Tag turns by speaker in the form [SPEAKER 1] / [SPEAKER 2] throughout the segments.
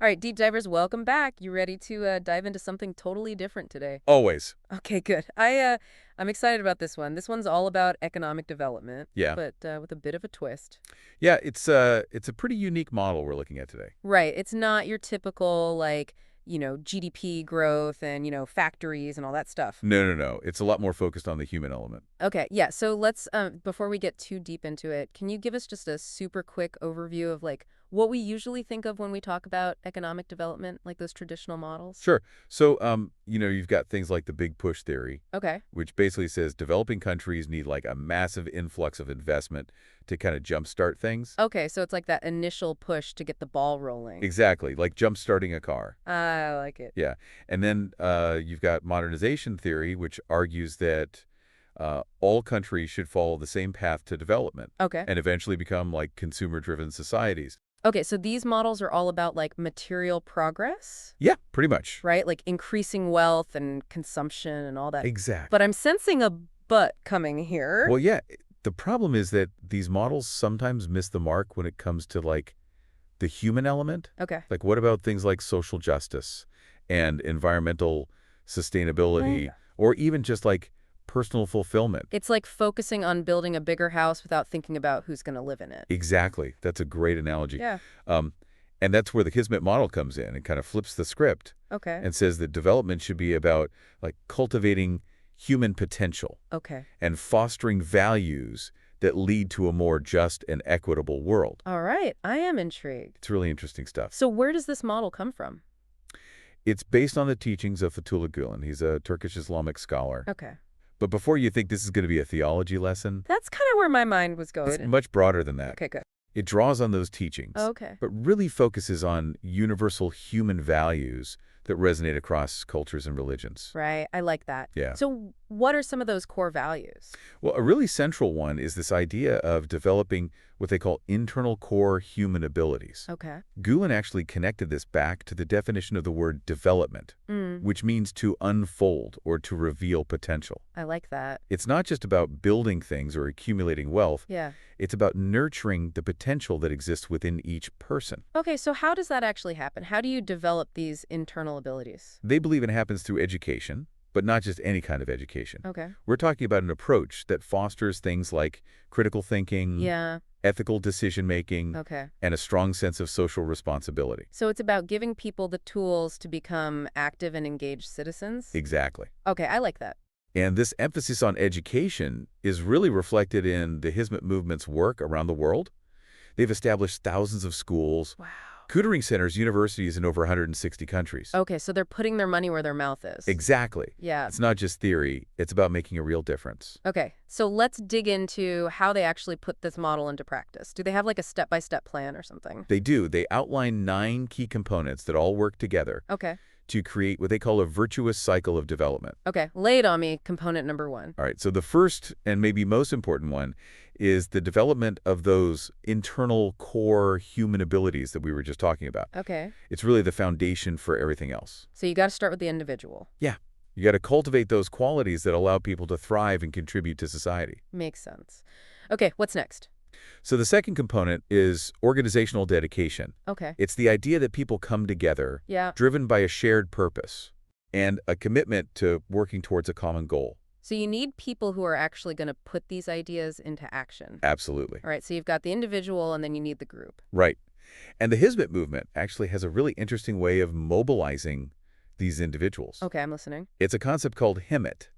[SPEAKER 1] All right, deep divers, welcome back. You ready to dive into something totally different today?
[SPEAKER 2] Always.
[SPEAKER 1] Okay, good. I'm excited about this one. This one's all about economic development,
[SPEAKER 2] Yeah.
[SPEAKER 1] but with a bit of a twist.
[SPEAKER 2] Yeah, it's a pretty unique model we're looking at today.
[SPEAKER 1] Right. It's not your typical GDP growth and factories and all that stuff.
[SPEAKER 2] No, no, no. It's a lot more focused on the human element.
[SPEAKER 1] Okay, yeah. So let's before we get too deep into it, can you give us just a super quick overview of what we usually think of when we talk about economic development, like those traditional models?
[SPEAKER 2] Sure. So, you've got things like the big push theory,
[SPEAKER 1] Okay.
[SPEAKER 2] which basically says developing countries need like a massive influx of investment to kind of jumpstart things.
[SPEAKER 1] Okay, so it's like that initial push to get the ball rolling.
[SPEAKER 2] Exactly, like jumpstarting a car.
[SPEAKER 1] I like it.
[SPEAKER 2] Yeah. And then you've got modernization theory, which argues that all countries should follow the same path to development
[SPEAKER 1] Okay.
[SPEAKER 2] and eventually become like consumer-driven societies.
[SPEAKER 1] Okay, so these models are all about material progress,
[SPEAKER 2] Yeah, pretty much.
[SPEAKER 1] right? Like increasing wealth and consumption and all that.
[SPEAKER 2] Exactly.
[SPEAKER 1] But I'm sensing a but coming here.
[SPEAKER 2] Well, yeah, the problem is that these models sometimes miss the mark when it comes to like the human element.
[SPEAKER 1] Okay.
[SPEAKER 2] Like what about things like social justice and environmental sustainability
[SPEAKER 1] Right.
[SPEAKER 2] or even just like personal fulfillment?
[SPEAKER 1] It's like focusing on building a bigger house without thinking about who's going to live in it.
[SPEAKER 2] Exactly. That's a great analogy.
[SPEAKER 1] Yeah.
[SPEAKER 2] Um, and that's where the Hizmet model comes in and kind of flips the script
[SPEAKER 1] Okay.
[SPEAKER 2] and says that development should be about like cultivating human potential
[SPEAKER 1] Okay.
[SPEAKER 2] and fostering values that lead to a more just and equitable world.
[SPEAKER 1] All right. I am intrigued.
[SPEAKER 2] It's really interesting stuff.
[SPEAKER 1] So where does this model come from?
[SPEAKER 2] It's based on the teachings of Fethullah Gülen. He's a Turkish Islamic scholar.
[SPEAKER 1] Okay.
[SPEAKER 2] But before you think this is going to be a theology lesson,
[SPEAKER 1] That's kind of where my mind was
[SPEAKER 2] it's
[SPEAKER 1] going.
[SPEAKER 2] much broader than that.
[SPEAKER 1] Okay, good.
[SPEAKER 2] It draws on those teachings,
[SPEAKER 1] Okay.
[SPEAKER 2] but really focuses on universal human values that resonate across cultures and religions.
[SPEAKER 1] Right. I like that.
[SPEAKER 2] Yeah.
[SPEAKER 1] So what are some of those core values?
[SPEAKER 2] Well, a really central one is this idea of developing what they call internal core human abilities.
[SPEAKER 1] Okay.
[SPEAKER 2] Gulen actually connected this back to the definition of the word development,
[SPEAKER 1] Mm,
[SPEAKER 2] which means to unfold or to reveal potential.
[SPEAKER 1] I like that.
[SPEAKER 2] It's not just about building things or accumulating wealth.
[SPEAKER 1] Yeah.
[SPEAKER 2] It's about nurturing the potential that exists within each person.
[SPEAKER 1] Okay, so how does that actually happen? How do you develop these internal abilities?
[SPEAKER 2] They believe it happens through education, but not just any kind of education.
[SPEAKER 1] Okay.
[SPEAKER 2] We're talking about an approach that fosters things like critical thinking,
[SPEAKER 1] Yeah.
[SPEAKER 2] ethical decision-making,
[SPEAKER 1] Okay.
[SPEAKER 2] and a strong sense of social responsibility.
[SPEAKER 1] So it's about giving people the tools to become active and engaged citizens?
[SPEAKER 2] Exactly.
[SPEAKER 1] Okay, I like that.
[SPEAKER 2] And this emphasis on education is really reflected in the Hizmet movement's work around the world. They've established thousands of schools,
[SPEAKER 1] Wow.
[SPEAKER 2] tutoring centers, universities in over 160 countries.
[SPEAKER 1] Okay, so they're putting their money where their mouth is.
[SPEAKER 2] Exactly.
[SPEAKER 1] Yeah.
[SPEAKER 2] It's not just theory, it's about making a real difference.
[SPEAKER 1] Okay, so let's dig into how they actually put this model into practice. Do they have a step-by-step plan or something?
[SPEAKER 2] They do. They outline 9 key components that all work together
[SPEAKER 1] Okay.
[SPEAKER 2] to create what they call a virtuous cycle of development.
[SPEAKER 1] Okay, lay it on me, component number 1.
[SPEAKER 2] All right, so the first and maybe most important one is the development of those internal core human abilities that we were just talking about.
[SPEAKER 1] Okay,
[SPEAKER 2] It's really the foundation for everything else.
[SPEAKER 1] so you got to start with the individual.
[SPEAKER 2] Yeah, you got to cultivate those qualities that allow people to thrive and contribute to society.
[SPEAKER 1] Makes sense. Okay, what's next?
[SPEAKER 2] So the second component is organizational dedication.
[SPEAKER 1] Okay.
[SPEAKER 2] It's the idea that people come together,
[SPEAKER 1] Yeah.
[SPEAKER 2] driven by a shared purpose and a commitment to working towards a common goal.
[SPEAKER 1] So you need people who are actually going to put these ideas into action.
[SPEAKER 2] Absolutely.
[SPEAKER 1] All right, so you've got the individual and then you need the group.
[SPEAKER 2] Right. And the Hizmet movement actually has a really interesting way of mobilizing these individuals.
[SPEAKER 1] Okay, I'm listening.
[SPEAKER 2] It's a concept called Himmet,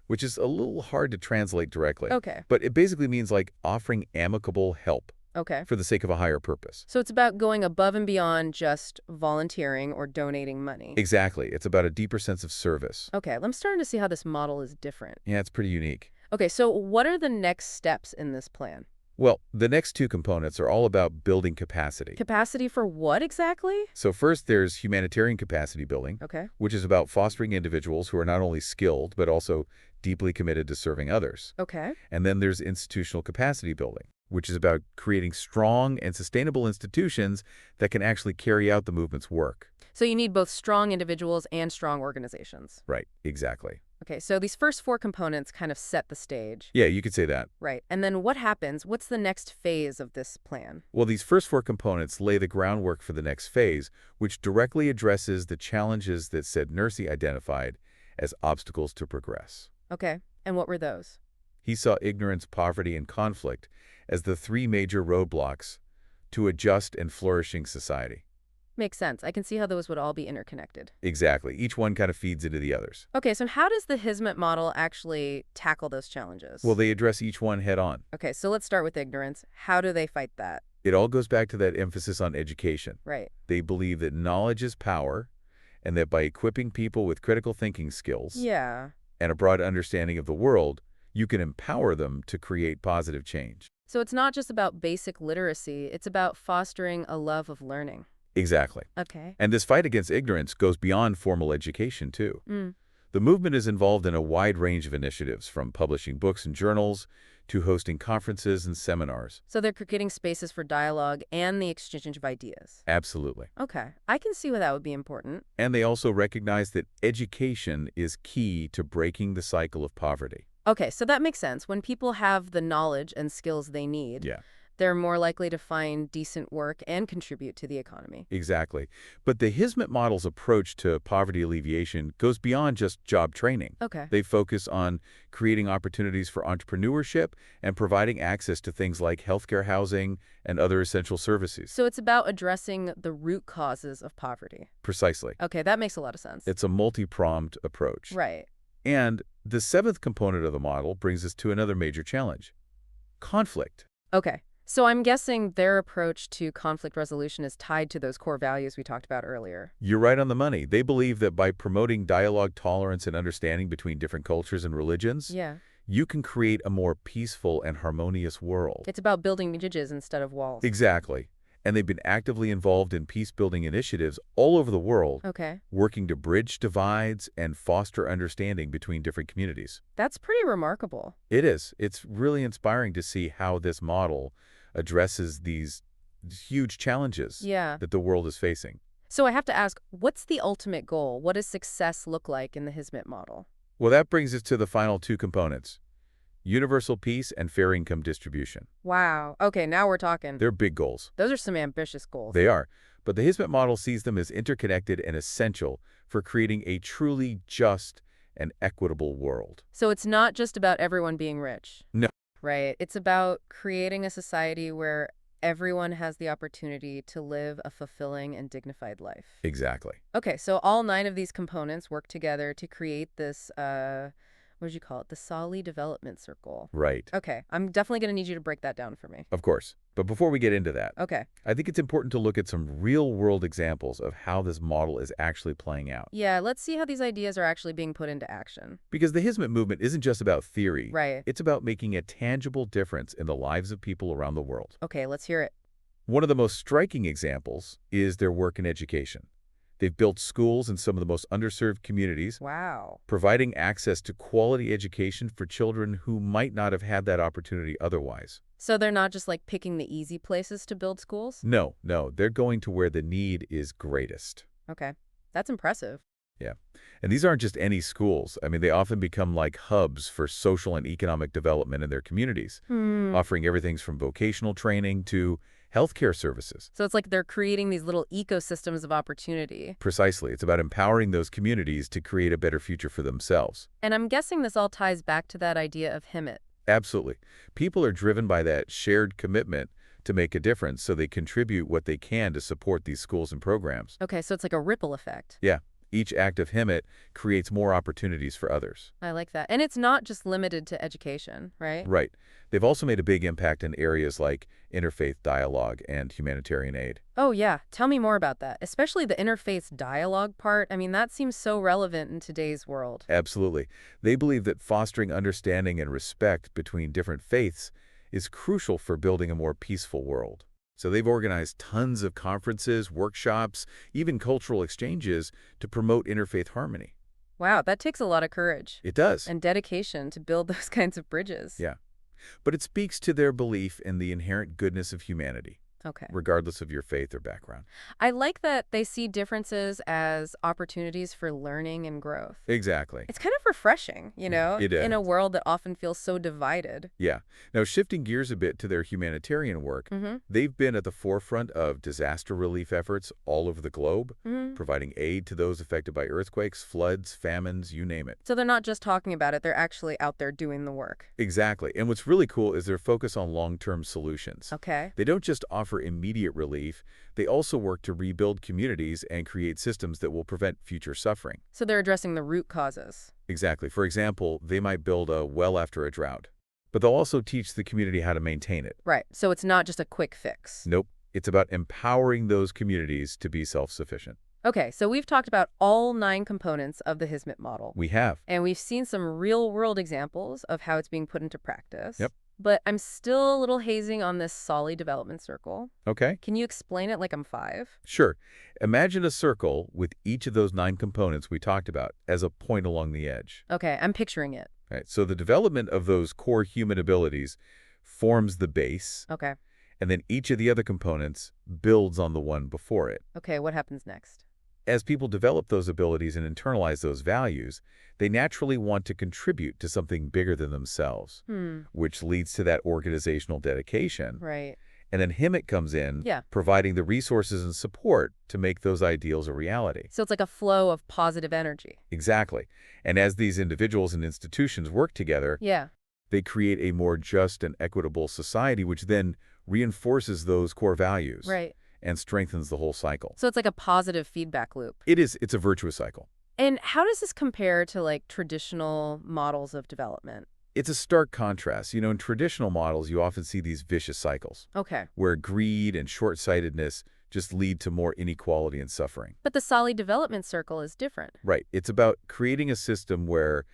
[SPEAKER 2] which is a little hard to translate directly.
[SPEAKER 1] Okay.
[SPEAKER 2] But it basically means like offering amicable help
[SPEAKER 1] Okay.
[SPEAKER 2] for the sake of a higher purpose.
[SPEAKER 1] So it's about going above and beyond just volunteering or donating money.
[SPEAKER 2] Exactly. It's about a deeper sense of service.
[SPEAKER 1] Okay, I'm starting to see how this model is different.
[SPEAKER 2] Yeah, it's pretty unique.
[SPEAKER 1] Okay, so what are the next steps in this plan?
[SPEAKER 2] Well, the next 2 components are all about building capacity.
[SPEAKER 1] Capacity for what exactly?
[SPEAKER 2] So first, there's humanitarian capacity building,
[SPEAKER 1] Okay.
[SPEAKER 2] which is about fostering individuals who are not only skilled, but also deeply committed to serving others.
[SPEAKER 1] Okay.
[SPEAKER 2] And then there's institutional capacity building, which is about creating strong and sustainable institutions that can actually carry out the movement's work.
[SPEAKER 1] So you need both strong individuals and strong organizations.
[SPEAKER 2] Right, exactly.
[SPEAKER 1] Okay, so these first four components kind of set the stage.
[SPEAKER 2] Yeah, you could say that.
[SPEAKER 1] Right. And then what happens? What's the next phase of this plan?
[SPEAKER 2] Well, these first four components lay the groundwork for the next phase, which directly addresses the challenges that Said Nursî identified as obstacles to progress.
[SPEAKER 1] Okay. And what were those?
[SPEAKER 2] He saw ignorance, poverty, and conflict as the three major roadblocks to a just and flourishing society.
[SPEAKER 1] Makes sense. I can see how those would all be interconnected.
[SPEAKER 2] Exactly. Each one kind of feeds into the others.
[SPEAKER 1] Okay, so how does the Hizmet model actually tackle those challenges?
[SPEAKER 2] Well, they address each one head on.
[SPEAKER 1] Okay, so let's start with ignorance. How do they fight that?
[SPEAKER 2] It all goes back to that emphasis on education.
[SPEAKER 1] Right.
[SPEAKER 2] They believe that knowledge is power, and that by equipping people with critical thinking skills
[SPEAKER 1] Yeah.
[SPEAKER 2] and a broad understanding of the world, you can empower them to create positive change.
[SPEAKER 1] So it's not just about basic literacy, it's about fostering a love of learning.
[SPEAKER 2] Exactly.
[SPEAKER 1] Okay.
[SPEAKER 2] And this fight against ignorance goes beyond formal education, too.
[SPEAKER 1] Mm.
[SPEAKER 2] The movement is involved in a wide range of initiatives, from publishing books and journals to hosting conferences and seminars.
[SPEAKER 1] So they're creating spaces for dialogue and the exchange of ideas.
[SPEAKER 2] Absolutely.
[SPEAKER 1] Okay. I can see why that would be important.
[SPEAKER 2] And they also recognize that education is key to breaking the cycle of poverty.
[SPEAKER 1] Okay, so that makes sense. When people have the knowledge and skills they need,
[SPEAKER 2] Yeah.
[SPEAKER 1] they're more likely to find decent work and contribute to the economy.
[SPEAKER 2] Exactly. But the Hizmet model's approach to poverty alleviation goes beyond just job training.
[SPEAKER 1] Okay.
[SPEAKER 2] They focus on creating opportunities for entrepreneurship and providing access to things like healthcare, housing, and other essential services.
[SPEAKER 1] So it's about addressing the root causes of poverty.
[SPEAKER 2] Precisely.
[SPEAKER 1] Okay, that makes a lot of sense.
[SPEAKER 2] It's a multi-pronged approach.
[SPEAKER 1] Right.
[SPEAKER 2] And the seventh component of the model brings us to another major challenge: conflict.
[SPEAKER 1] Okay. So I'm guessing their approach to conflict resolution is tied to those core values we talked about earlier.
[SPEAKER 2] You're right on the money. They believe that by promoting dialogue, tolerance, and understanding between different cultures and religions,
[SPEAKER 1] Yeah.
[SPEAKER 2] you can create a more peaceful and harmonious world.
[SPEAKER 1] It's about building bridges instead of walls.
[SPEAKER 2] Exactly. And they've been actively involved in peace-building initiatives all over the world,
[SPEAKER 1] Okay.
[SPEAKER 2] working to bridge divides and foster understanding between different communities.
[SPEAKER 1] That's pretty remarkable.
[SPEAKER 2] It is. It's really inspiring to see how this model addresses these huge challenges
[SPEAKER 1] Yeah.
[SPEAKER 2] that the world is facing.
[SPEAKER 1] So I have to ask, what's the ultimate goal? What does success look like in the Hizmet model?
[SPEAKER 2] Well, that brings us to the final two components: universal peace and fair income distribution.
[SPEAKER 1] Wow. Okay, now we're talking.
[SPEAKER 2] They're big goals.
[SPEAKER 1] Those are some ambitious goals.
[SPEAKER 2] They are. But the Hizmet model sees them as interconnected and essential for creating a truly just and equitable world.
[SPEAKER 1] So it's not just about everyone being rich.
[SPEAKER 2] No.
[SPEAKER 1] Right. It's about creating a society where everyone has the opportunity to live a fulfilling and dignified life.
[SPEAKER 2] Exactly.
[SPEAKER 1] Okay, so all 9 of these components work together to create this, what did you call it? The Sali Development Circle.
[SPEAKER 2] Right.
[SPEAKER 1] Okay, I'm definitely going to need you to break that down for me.
[SPEAKER 2] Of course. But before we get into that,
[SPEAKER 1] Okay.
[SPEAKER 2] I think it's important to look at some real-world examples of how this model is actually playing out.
[SPEAKER 1] Yeah, let's see how these ideas are actually being put into action.
[SPEAKER 2] Because the Hizmet movement isn't just about theory.
[SPEAKER 1] Right.
[SPEAKER 2] It's about making a tangible difference in the lives of people around the world.
[SPEAKER 1] Okay, let's hear it.
[SPEAKER 2] One of the most striking examples is their work in education. They've built schools in some of the most underserved communities,
[SPEAKER 1] Wow.
[SPEAKER 2] providing access to quality education for children who might not have had that opportunity otherwise.
[SPEAKER 1] So they're not just like picking the easy places to build schools?
[SPEAKER 2] No, they're going to where the need is greatest.
[SPEAKER 1] Okay, that's impressive.
[SPEAKER 2] Yeah. And these aren't just any schools. I mean, they often become like hubs for social and economic development in their communities, offering everything from vocational training to healthcare services.
[SPEAKER 1] So it's like they're creating these little ecosystems of opportunity.
[SPEAKER 2] Precisely. It's about empowering those communities to create a better future for themselves.
[SPEAKER 1] And I'm guessing this all ties back to that idea of Hizmet.
[SPEAKER 2] Absolutely. People are driven by that shared commitment to make a difference, so they contribute what they can to support these schools and programs.
[SPEAKER 1] Okay, so it's like a ripple effect.
[SPEAKER 2] Yeah. Each act of Hizmet creates more opportunities for others.
[SPEAKER 1] I like that. And it's not just limited to education, right?
[SPEAKER 2] Right. They've also made a big impact in areas like interfaith dialogue and humanitarian aid.
[SPEAKER 1] Oh, yeah. Tell me more about that, especially the interfaith dialogue part. I mean, that seems so relevant in today's world.
[SPEAKER 2] Absolutely. They believe that fostering understanding and respect between different faiths is crucial for building a more peaceful world. So they've organized tons of conferences, workshops, even cultural exchanges to promote interfaith harmony.
[SPEAKER 1] Wow, that takes a lot of courage
[SPEAKER 2] It does.
[SPEAKER 1] and dedication to build those kinds of bridges.
[SPEAKER 2] Yeah. But it speaks to their belief in the inherent goodness of humanity.
[SPEAKER 1] Okay.
[SPEAKER 2] regardless of your faith or background.
[SPEAKER 1] I like that they see differences as opportunities for learning and growth.
[SPEAKER 2] Exactly.
[SPEAKER 1] It's kind of refreshing,
[SPEAKER 2] It
[SPEAKER 1] in a
[SPEAKER 2] is.
[SPEAKER 1] world that often feels so divided.
[SPEAKER 2] Yeah. Now, shifting gears a bit to their humanitarian work,
[SPEAKER 1] Mm-hmm.
[SPEAKER 2] they've been at the forefront of disaster relief efforts all over the globe,
[SPEAKER 1] Mm-hmm.
[SPEAKER 2] providing aid to those affected by earthquakes, floods, famines, you name it.
[SPEAKER 1] So they're not just talking about it, they're actually out there doing the work.
[SPEAKER 2] Exactly. And what's really cool is their focus on long-term solutions.
[SPEAKER 1] Okay.
[SPEAKER 2] They don't just offer immediate relief, they also work to rebuild communities and create systems that will prevent future suffering.
[SPEAKER 1] So they're addressing the root causes.
[SPEAKER 2] Exactly. For example, they might build a well after a drought, but they'll also teach the community how to maintain it.
[SPEAKER 1] Right. So it's not just a quick fix.
[SPEAKER 2] Nope. It's about empowering those communities to be self-sufficient.
[SPEAKER 1] Okay, so we've talked about all 9 components of the Hizmet model.
[SPEAKER 2] We have.
[SPEAKER 1] And we've seen some real-world examples of how it's being put into practice.
[SPEAKER 2] Yep.
[SPEAKER 1] But I'm still a little hazing on this Solly development circle.
[SPEAKER 2] Okay.
[SPEAKER 1] Can you explain it like I'm 5?
[SPEAKER 2] Sure. Imagine a circle with each of those 9 components we talked about as a point along the edge.
[SPEAKER 1] Okay, I'm picturing it.
[SPEAKER 2] Right. So the development of those core human abilities forms the base,
[SPEAKER 1] Okay.
[SPEAKER 2] and then each of the other components builds on the one before it.
[SPEAKER 1] Okay, what happens next?
[SPEAKER 2] As people develop those abilities and internalize those values, they naturally want to contribute to something bigger than themselves, which leads to that organizational dedication.
[SPEAKER 1] Right.
[SPEAKER 2] And then Hizmet comes in,
[SPEAKER 1] Yeah.
[SPEAKER 2] providing the resources and support to make those ideals a reality.
[SPEAKER 1] So it's like a flow of positive energy.
[SPEAKER 2] Exactly. And as these individuals and institutions work together,
[SPEAKER 1] Yeah.
[SPEAKER 2] they create a more just and equitable society, which then reinforces those core values
[SPEAKER 1] Right.
[SPEAKER 2] and strengthens the whole cycle.
[SPEAKER 1] So it's like a positive feedback loop.
[SPEAKER 2] It's a virtuous cycle.
[SPEAKER 1] And how does this compare to like traditional models of development?
[SPEAKER 2] It's a stark contrast. In traditional models, you often see these vicious cycles
[SPEAKER 1] Okay.
[SPEAKER 2] where greed and short-sightedness just lead to more inequality and suffering.
[SPEAKER 1] But the Solly development circle is different.
[SPEAKER 2] Right. It's about creating a system where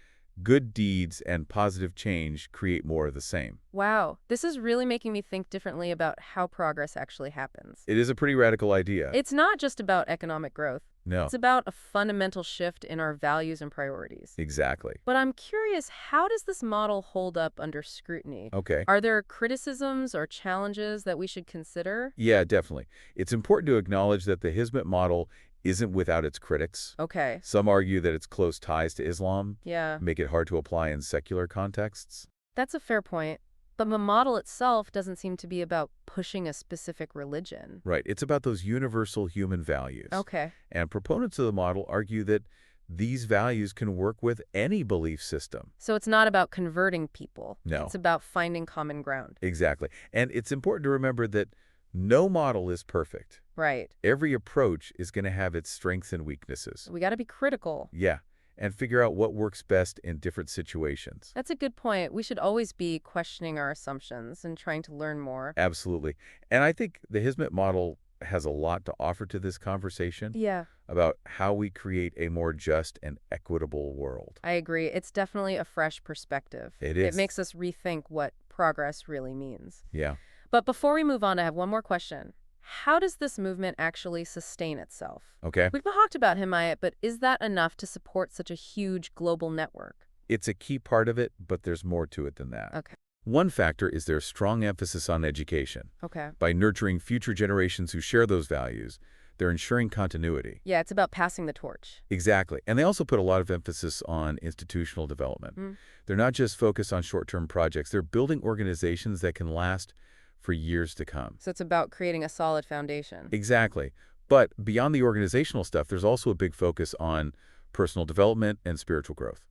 [SPEAKER 2] good deeds and positive change create more of the same.
[SPEAKER 1] Wow, this is really making me think differently about how progress actually happens.
[SPEAKER 2] It is a pretty radical idea.
[SPEAKER 1] It's not just about economic growth.
[SPEAKER 2] No.
[SPEAKER 1] It's about a fundamental shift in our values and priorities.
[SPEAKER 2] Exactly.
[SPEAKER 1] But I'm curious, how does this model hold up under scrutiny?
[SPEAKER 2] Okay.
[SPEAKER 1] Are there criticisms or challenges that we should consider?
[SPEAKER 2] Yeah, definitely. It's important to acknowledge that the Hizmet model isn't without its critics.
[SPEAKER 1] Okay.
[SPEAKER 2] Some argue that its close ties to Islam
[SPEAKER 1] Yeah,
[SPEAKER 2] make it hard to apply in secular contexts.
[SPEAKER 1] that's a fair point. But the model itself doesn't seem to be about pushing a specific religion.
[SPEAKER 2] Right. It's about those universal human values.
[SPEAKER 1] Okay.
[SPEAKER 2] And proponents of the model argue that these values can work with any belief system.
[SPEAKER 1] So it's not about converting people.
[SPEAKER 2] No.
[SPEAKER 1] It's about finding common ground.
[SPEAKER 2] Exactly. And it's important to remember that no model is perfect.
[SPEAKER 1] Right.
[SPEAKER 2] Every approach is going to have its strengths and weaknesses.
[SPEAKER 1] We got to be critical.
[SPEAKER 2] Yeah. And figure out what works best in different situations.
[SPEAKER 1] That's a good point. We should always be questioning our assumptions and trying to learn more.
[SPEAKER 2] Absolutely. And I think the Hizmet model has a lot to offer to this conversation
[SPEAKER 1] Yeah,
[SPEAKER 2] about how we create a more just and equitable world.
[SPEAKER 1] I agree. It's definitely a fresh perspective.
[SPEAKER 2] It is.
[SPEAKER 1] It makes us rethink what progress really means.
[SPEAKER 2] Yeah.
[SPEAKER 1] But before we move on, I have one more question. How does this movement actually sustain itself?
[SPEAKER 2] Okay.
[SPEAKER 1] We've talked about Himayat, but is that enough to support such a huge global network?
[SPEAKER 2] It's a key part of it, but there's more to it than that.
[SPEAKER 1] Okay.
[SPEAKER 2] One factor is their strong emphasis on education.
[SPEAKER 1] Okay.
[SPEAKER 2] By nurturing future generations who share those values, they're ensuring continuity.
[SPEAKER 1] Yeah, it's about passing the torch.
[SPEAKER 2] Exactly. And they also put a lot of emphasis on institutional development. They're not just focused on short-term projects. They're building organizations that can last for years to come.
[SPEAKER 1] So it's about creating a solid foundation.
[SPEAKER 2] Exactly. But beyond the organizational stuff, there's also a big focus on personal development and spiritual growth.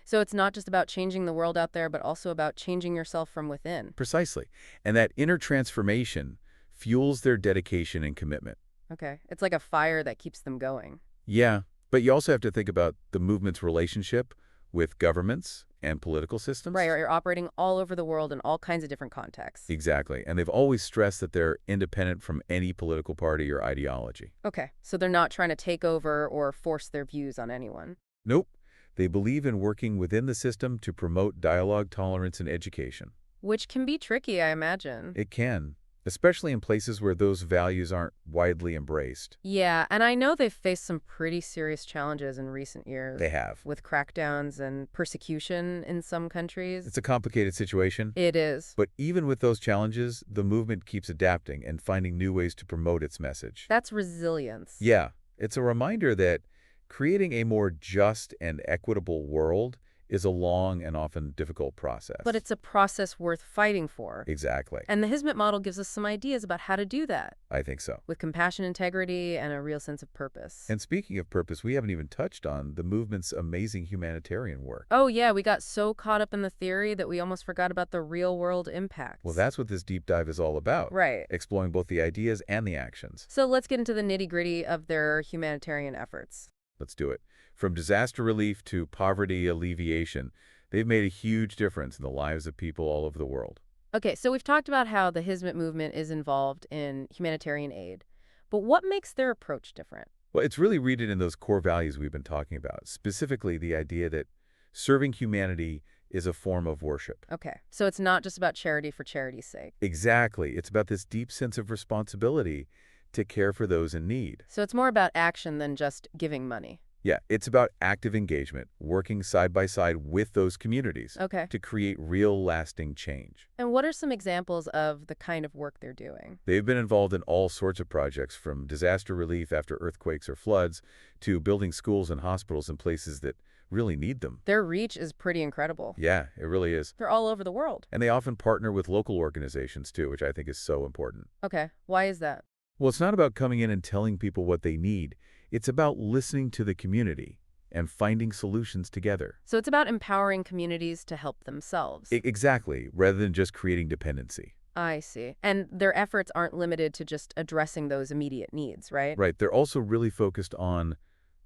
[SPEAKER 1] So it's not just about changing the world out there, but also about changing yourself from within.
[SPEAKER 2] Precisely. And that inner transformation fuels their dedication and commitment.
[SPEAKER 1] Okay. It's like a fire that keeps them going.
[SPEAKER 2] Yeah, but you also have to think about the movement's relationship with governments and political systems.
[SPEAKER 1] Right, or you're operating all over the world in all kinds of different contexts.
[SPEAKER 2] Exactly. And they've always stressed that they're independent from any political party or ideology.
[SPEAKER 1] Okay, so they're not trying to take over or force their views on anyone.
[SPEAKER 2] Nope. They believe in working within the system to promote dialogue, tolerance, and education.
[SPEAKER 1] Which can be tricky, I imagine.
[SPEAKER 2] It can. especially in places where those values aren't widely embraced.
[SPEAKER 1] Yeah, and I know they've faced some pretty serious challenges in recent years
[SPEAKER 2] They have.
[SPEAKER 1] with crackdowns and persecution in some countries.
[SPEAKER 2] It's a complicated situation,
[SPEAKER 1] It is.
[SPEAKER 2] but even with those challenges, the movement keeps adapting and finding new ways to promote its message.
[SPEAKER 1] That's resilience.
[SPEAKER 2] Yeah, it's a reminder that creating a more just and equitable world is a long and often difficult process.
[SPEAKER 1] But it's a process worth fighting for.
[SPEAKER 2] Exactly.
[SPEAKER 1] And the Hizmet model gives us some ideas about how to do that
[SPEAKER 2] I think so.
[SPEAKER 1] with compassion, integrity, and a real sense of purpose.
[SPEAKER 2] And speaking of purpose, we haven't even touched on the movement's amazing humanitarian work.
[SPEAKER 1] Oh, yeah, we got so caught up in the theory that we almost forgot about the real-world impacts.
[SPEAKER 2] Well, that's what this deep dive is all about.
[SPEAKER 1] Right.
[SPEAKER 2] Exploring both the ideas and the actions.
[SPEAKER 1] So let's get into the nitty-gritty of their humanitarian efforts.
[SPEAKER 2] Let's do it. From disaster relief to poverty alleviation, they've made a huge difference in the lives of people all over the world.
[SPEAKER 1] Okay, so we've talked about how the Hizmet movement is involved in humanitarian aid. But what makes their approach different?
[SPEAKER 2] Well, it's really rooted in those core values we've been talking about, specifically the idea that serving humanity is a form of worship.
[SPEAKER 1] Okay, so it's not just about charity for charity's sake.
[SPEAKER 2] Exactly. It's about this deep sense of responsibility to care for those in need.
[SPEAKER 1] So it's more about action than just giving money.
[SPEAKER 2] Yeah, it's about active engagement, working side by side with those communities
[SPEAKER 1] Okay.
[SPEAKER 2] to create real lasting change.
[SPEAKER 1] And what are some examples of the kind of work they're doing?
[SPEAKER 2] They've been involved in all sorts of projects, from disaster relief after earthquakes or floods to building schools and hospitals in places that really need them.
[SPEAKER 1] Their reach is pretty incredible.
[SPEAKER 2] Yeah, it really is.
[SPEAKER 1] They're all over the world.
[SPEAKER 2] And they often partner with local organizations too, which I think is so important.
[SPEAKER 1] Okay, why is that?
[SPEAKER 2] Well, it's not about coming in and telling people what they need. It's about listening to the community and finding solutions together.
[SPEAKER 1] So it's about empowering communities to help themselves.
[SPEAKER 2] Exactly, rather than just creating dependency.
[SPEAKER 1] I see. And their efforts aren't limited to just addressing those immediate needs, right?
[SPEAKER 2] Right, they're also really focused on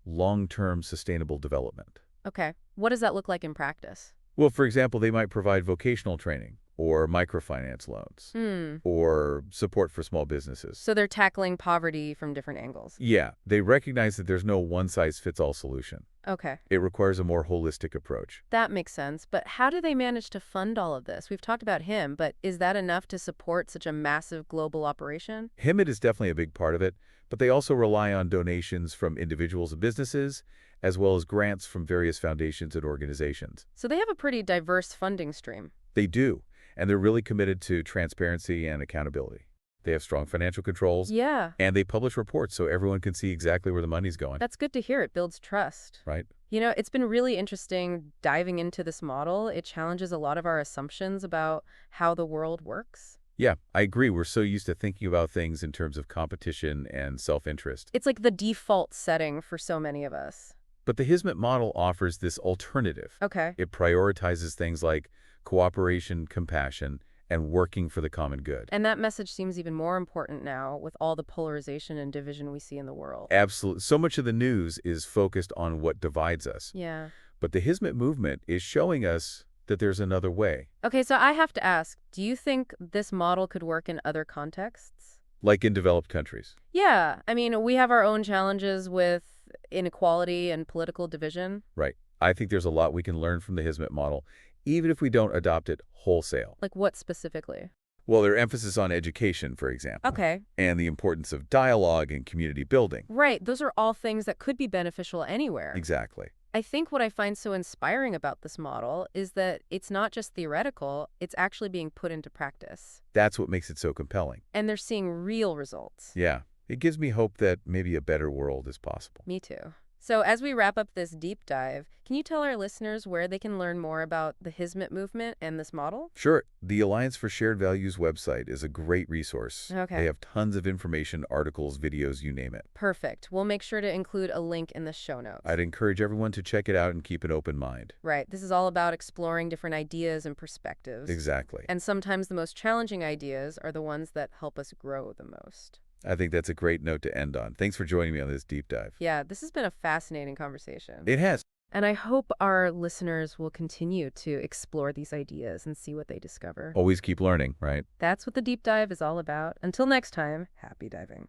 [SPEAKER 2] long-term sustainable development.
[SPEAKER 1] Okay. What does that look like in practice?
[SPEAKER 2] Well, for example, they might provide vocational training or microfinance loans or support for small businesses.
[SPEAKER 1] So they're tackling poverty from different angles.
[SPEAKER 2] Yeah, they recognize that there's no one-size-fits-all solution.
[SPEAKER 1] Okay.
[SPEAKER 2] It requires a more holistic approach.
[SPEAKER 1] That makes sense. But how do they manage to fund all of this? We've talked about him, but is that enough to support such a massive global operation?
[SPEAKER 2] HIMIT is definitely a big part of it, but they also rely on donations from individuals and businesses, as well as grants from various foundations and organizations.
[SPEAKER 1] So they have a pretty diverse funding stream.
[SPEAKER 2] They do, and they're really committed to transparency and accountability. They have strong financial controls,
[SPEAKER 1] Yeah.
[SPEAKER 2] and they publish reports so everyone can see exactly where the money's going.
[SPEAKER 1] That's good to hear. It builds trust.
[SPEAKER 2] Right?
[SPEAKER 1] You know, it's been really interesting diving into this model. It challenges a lot of our assumptions about how the world works.
[SPEAKER 2] Yeah, I agree. We're so used to thinking about things in terms of competition and self-interest.
[SPEAKER 1] It's like the default setting for so many of us.
[SPEAKER 2] But the Hizmet model offers this alternative.
[SPEAKER 1] Okay.
[SPEAKER 2] It prioritizes things like cooperation, compassion, and working for the common good.
[SPEAKER 1] And that message seems even more important now with all the polarization and division we see in the world.
[SPEAKER 2] Absolutely. So much of the news is focused on what divides us.
[SPEAKER 1] Yeah.
[SPEAKER 2] But the Hizmet movement is showing us that there's another way.
[SPEAKER 1] Okay, so I have to ask, do you think this model could work in other contexts?
[SPEAKER 2] Like in developed countries.
[SPEAKER 1] Yeah. I mean, we have our own challenges with inequality and political division.
[SPEAKER 2] Right. I think there's a lot we can learn from the Hizmet model, even if we don't adopt it wholesale.
[SPEAKER 1] Like what specifically?
[SPEAKER 2] Well, their emphasis on education, for example.
[SPEAKER 1] Okay.
[SPEAKER 2] And the importance of dialogue and community building.
[SPEAKER 1] Right. Those are all things that could be beneficial anywhere.
[SPEAKER 2] Exactly.
[SPEAKER 1] I think what I find so inspiring about this model is that it's not just theoretical, it's actually being put into practice.
[SPEAKER 2] That's what makes it so compelling.
[SPEAKER 1] And they're seeing real results.
[SPEAKER 2] Yeah. It gives me hope that maybe a better world is possible.
[SPEAKER 1] Me too. So as we wrap up this deep dive, can you tell our listeners where they can learn more about the Hizmet movement and this model?
[SPEAKER 2] Sure. The Alliance for Shared Values website is a great resource.
[SPEAKER 1] Okay.
[SPEAKER 2] They have tons of information, articles, videos, you name it.
[SPEAKER 1] Perfect. We'll make sure to include a link in the show notes.
[SPEAKER 2] I'd encourage everyone to check it out and keep an open mind.
[SPEAKER 1] Right. This is all about exploring different ideas and perspectives.
[SPEAKER 2] Exactly.
[SPEAKER 1] And sometimes the most challenging ideas are the ones that help us grow the most.
[SPEAKER 2] I think that's a great note to end on. Thanks for joining me on this deep dive.
[SPEAKER 1] Yeah, this has been a fascinating conversation.
[SPEAKER 2] It has.
[SPEAKER 1] And I hope our listeners will continue to explore these ideas and see what they discover.
[SPEAKER 2] Always keep learning, right?
[SPEAKER 1] That's what the deep dive is all about. Until next time, happy diving.